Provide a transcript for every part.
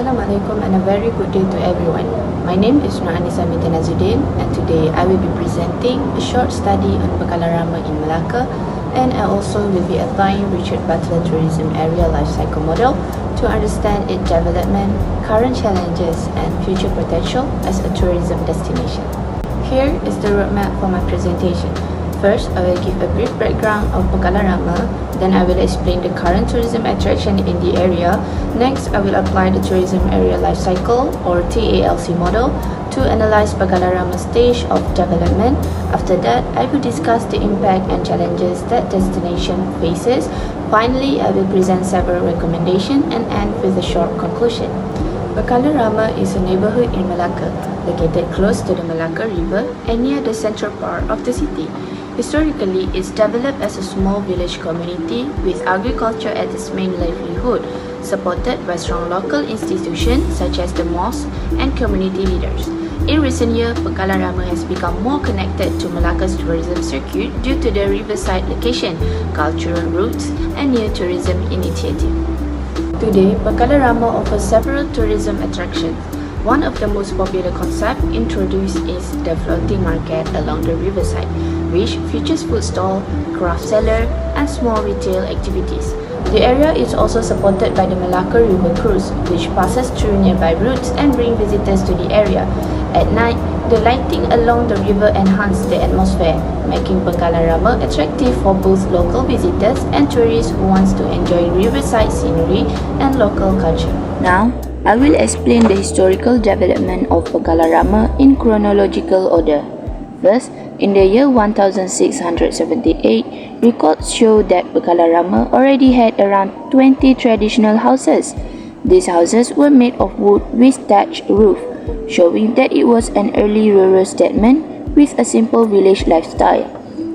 Assalamualaikum and a very good day to everyone. My name is Nur Anissa Mitanazuddin and today I will be presenting a short study on Pekalarama in Malacca, and I also will be applying Richard Butler Tourism Area Life Cycle Model to understand its development, current challenges and future potential as a tourism destination. Here is the roadmap for my presentation. First, I will give a brief background of Pekalarama, then I will explain the current tourism attraction in the area. Next, I will apply the Tourism Area Life Cycle or TALC model to analyze Pekalarama's stage of development. After that, I will discuss the impact and challenges that destination faces. Finally, I will present several recommendations and end with a short conclusion. Pekalarama is a neighborhood in Malacca, located close to the Malacca River and near the central part of the city. Historically, it's developed as a small village community with agriculture as its main livelihood, supported by strong local institutions such as the mosque and community leaders. In recent years, Pekalarama has become more connected to Malacca's tourism circuit due to the riverside location, cultural roots, and new tourism initiatives. Today, Pekalarama offers several tourism attractions. One of the most popular concepts introduced is the floating market along the riverside, which features food stall, craft seller, and small retail activities. The area is also supported by the Malacca River Cruise, which passes through nearby routes and brings visitors to the area. At night, the lighting along the river enhances the atmosphere, making Pekalarama attractive for both local visitors and tourists who want to enjoy riverside scenery and local culture. Now, I will explain the historical development of Pekalarama in chronological order. First, in the year 1678, records show that Pekalarama already had around 20 traditional houses. These houses were made of wood with thatched roof, showing that it was an early rural settlement with a simple village lifestyle.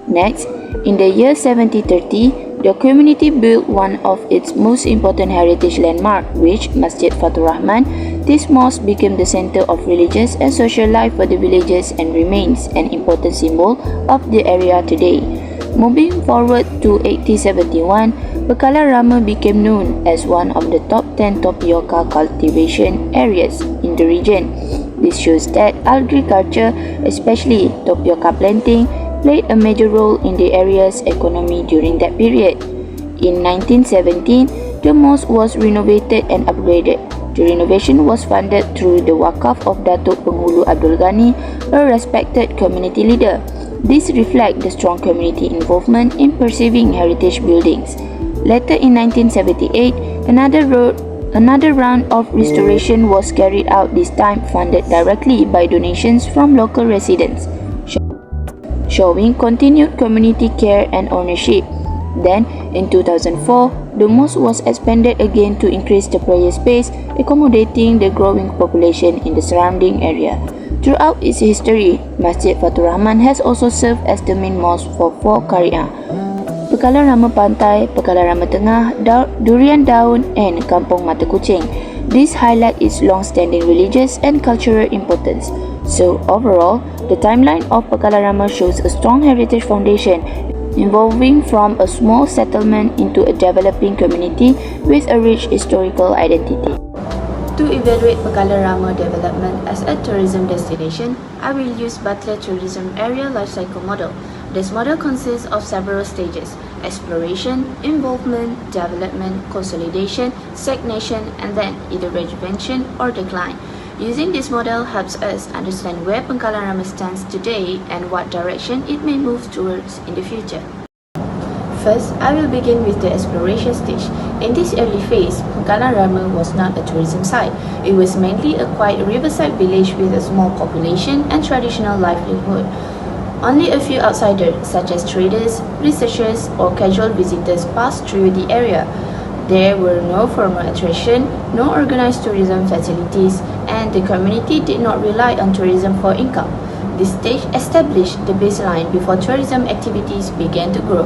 Next, in the year 1730, the community built one of its most important heritage landmarks, which Masjid Fatur Rahman. This mosque became the center of religious and social life for the villagers and remains an important symbol of the area today. Moving forward to 1871, Pekalarama became known as one of the top 10 tapioca cultivation areas in the region. This shows that agriculture, especially tapioca planting, played a major role in the area's economy during that period. In 1917, the mosque was renovated and upgraded. The renovation was funded through the Wakaf of Datuk Penghulu Abdul Ghani, a respected community leader. This reflects the strong community involvement in preserving heritage buildings. Later in 1978, another round of restoration was carried out, this time funded directly by donations from local residents, showing continued community care and ownership. Then, in 2004, the mosque was expanded again to increase the prayer space, accommodating the growing population in the surrounding area. Throughout its history, Masjid Fatur Rahman has also served as the main mosque for 4 qaryah: Pekalarama Pantai, Pekalarama Tengah, Durian Daun, and Kampung Mata Kucing. This highlights its long-standing religious and cultural importance. So, overall, the timeline of Pekalarama shows a strong heritage foundation, evolving from a small settlement into a developing community with a rich historical identity. To evaluate Pekalarama development as a tourism destination, I will use Butler Tourism Area Life Cycle Model. This model consists of several stages: exploration, involvement, development, consolidation, stagnation, and then either rejuvenation or decline. Using this model helps us understand where Pekalarama stands today and what direction it may move towards in the future. First, I will begin with the exploration stage. In this early phase, Pekalarama was not a tourism site. It was mainly a quiet riverside village with a small population and traditional livelihood. Only a few outsiders, such as traders, researchers, or casual visitors, passed through the area. There were no formal attraction, no organized tourism facilities, and the community did not rely on tourism for income. This stage established the baseline before tourism activities began to grow.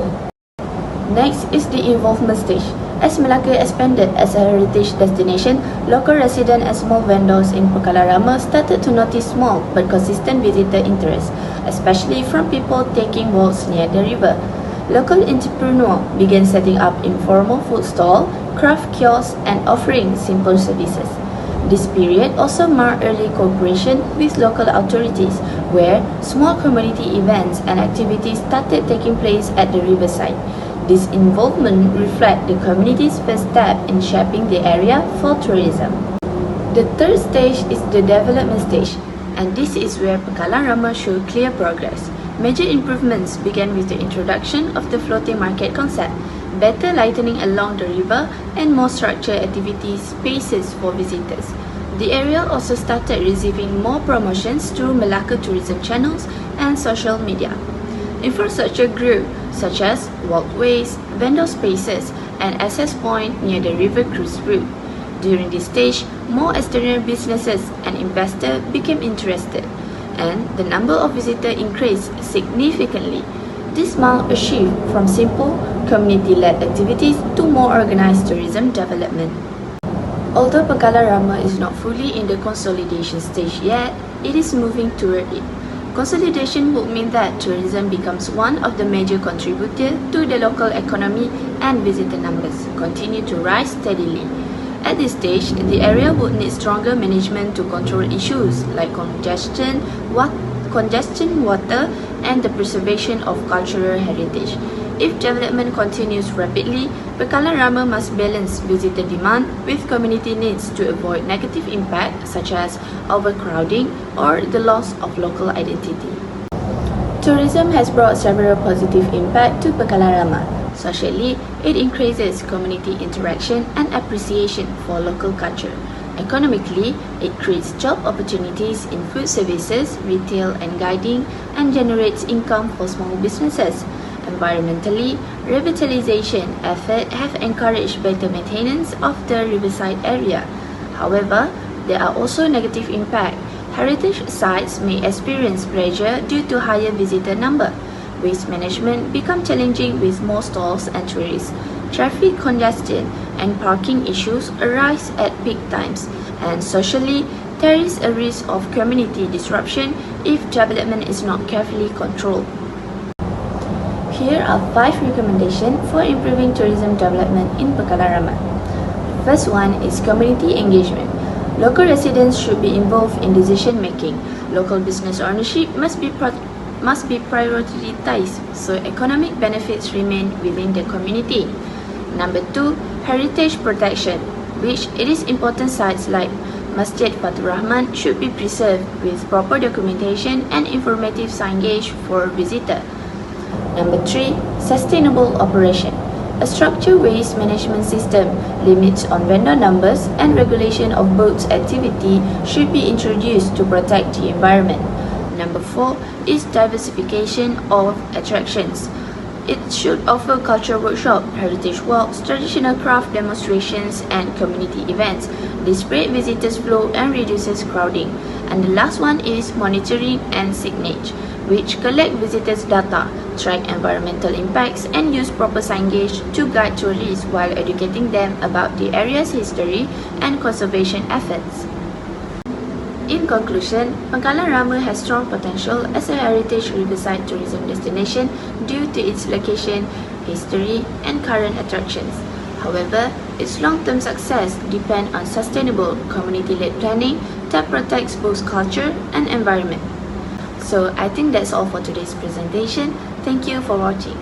Next is the involvement stage. As Malacca expanded as a heritage destination, local residents and small vendors in Pekalarama started to notice small but consistent visitor interest, especially from people taking walks near the river. Local entrepreneurs began setting up informal food stalls, craft kiosks, and offering simple services. This period also marked early cooperation with local authorities, where small community events and activities started taking place at the riverside. This involvement reflects the community's first step in shaping the area for tourism. The third stage is the development stage, and this is where Pekalang Rama showed clear progress. Major improvements began with the introduction of the floating market concept, better lighting along the river, and more structured activity spaces for visitors. The area also started receiving more promotions through Malacca tourism channels and social media. Infrastructure grew, such as walkways, vendor spaces, and access points near the river cruise route. During this stage, more external businesses and investors became interested, and the number of visitors increased significantly. This marked a shift from simple, community-led activities to more organized tourism development. Although Pekalang Rama is not fully in the consolidation stage yet, it is moving toward it. Consolidation would mean that tourism becomes one of the major contributors to the local economy and visitor numbers continue to rise steadily. At this stage, the area would need stronger management to control issues like congestion, water, and the preservation of cultural heritage. If development continues rapidly, Pekalang Rama must balance visitor demand with community needs to avoid negative impact such as overcrowding or the loss of local identity. Tourism has brought several positive impacts to Pekalang Rama. Socially, it increases community interaction and appreciation for local culture. Economically, it creates job opportunities in food services, retail and guiding, and generates income for small businesses. Environmentally, revitalization efforts have encouraged better maintenance of the riverside area. However, there are also negative impacts. Heritage sites may experience pressure due to higher visitor number. Waste management becomes challenging with more stalls and tourists. Traffic congestion and parking issues arise at peak times, and socially, there is a risk of community disruption if development is not carefully controlled. Here are 5 recommendations for improving tourism development in Pekalang Rama. First one is community engagement. Local residents should be involved in decision making. Local business ownership must be prioritized so economic benefits remain within the community. Number 2, heritage protection, which it is important sites like Masjid Fatur Rahman should be preserved with proper documentation and informative signage for visitors. Number 3, sustainable operation. A structured waste management system, limits on vendor numbers, and regulation of boats activity should be introduced to protect the environment. Number 4 is diversification of attractions. It should offer cultural workshops, heritage walks, traditional craft demonstrations, and community events. This spreads visitors flow and reduces crowding. And the last one is monitoring and signage, which collect visitors' data, track environmental impacts, and use proper signage to guide tourists while educating them about the area's history and conservation efforts. In conclusion, Pekalang Rama has strong potential as a heritage riverside tourism destination due to its location, history, and current attractions. However, its long-term success depends on sustainable, community-led planning that protects both culture and environment. So I think that's all for today's presentation. Thank you for watching.